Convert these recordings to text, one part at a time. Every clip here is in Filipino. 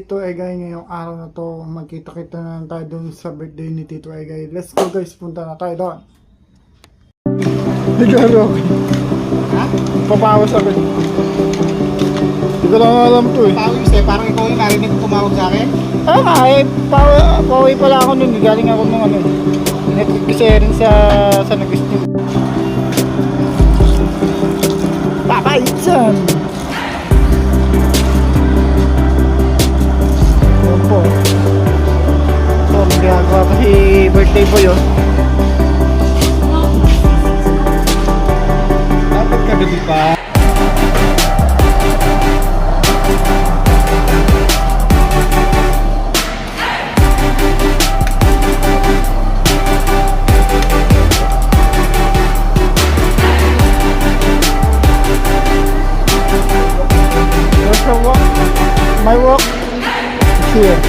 Tito Egay ngayong araw na to. Magkita-kita na lang tayo dun sa birthday ni Tito Egay. Let's go guys, punta na tayo doon. Nagaro. Ha? Papawas ako. Hindi ko lang alam to eh. Pawis eh, parang ikaw yung narinig ko tumawag sa akin. Pauwi pala ako nun. Galing ako nung ano. Kasi rin sa Agustin. Papait dyan! Ayan po. So, magagawa pa si birthday boy oh. Dapat kagabi pa. Where's your walk? My walk is here.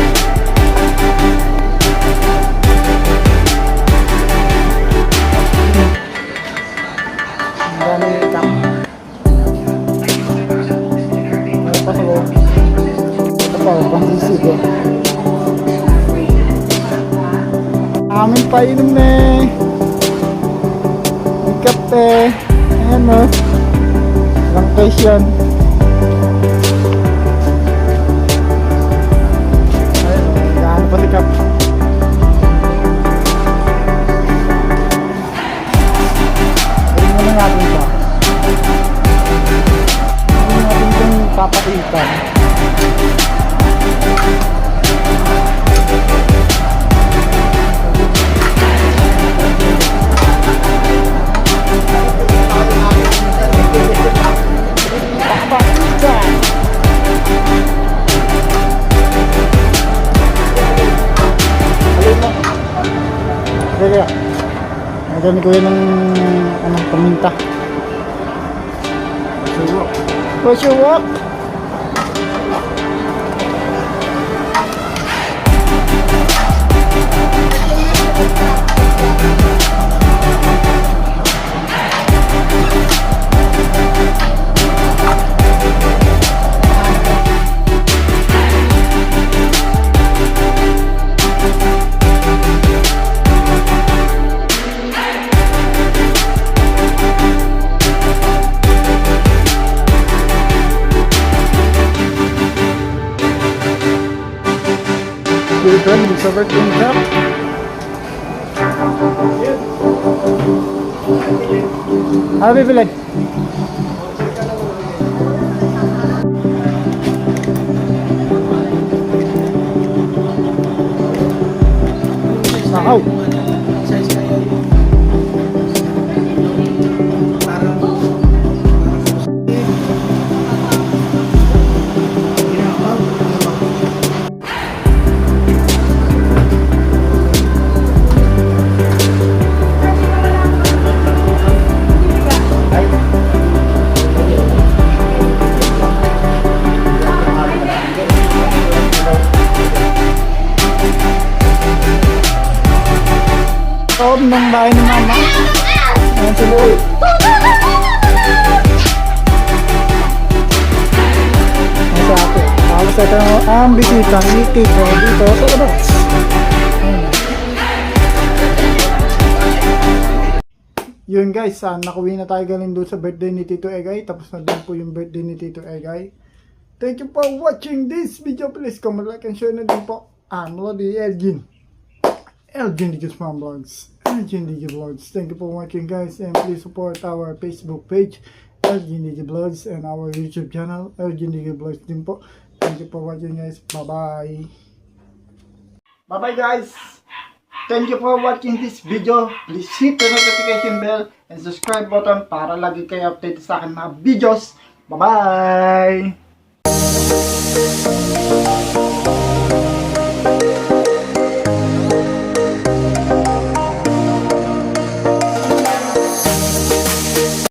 Ang daming itak. Ano pa sa walk? Ito pa, pangsisig oh. Aming painom na eh. May kape. Ayan oh. Lang question. Pasikap. Ayun mo na natin ito. Ayun natin itong papakitan. Papakitan. Kaya, nagani ko yan ng paminta. What's your walk? Children, sa birthday cup. Ano bibilad? Sakaw. Loob ng bahay ni Mama. Ayan si Boy. Ayan sa akin. Tapos ito ang bisita ni Tito dito sa labas. Yun guys, nakuwi na tayo galing doon sa birthday ni Tito Egay. Tapos na din po yung birthday ni Tito Egay. Thank you for watching this video. Please comment, like, and share na din po. I'm Lodi Elgin. Elgin Digits Farm Vlogs. Elgin Digits Vlogs. Thank you for watching guys, and please support our Facebook page Elgin Digits Vlogs and our YouTube channel Elgin Digits Vlogs din po. Thank you for watching guys. Bye bye. Bye bye guys. Thank you for watching this video. Please hit the notification bell and subscribe button para lagi kayo update sa akin mga videos. Bye bye.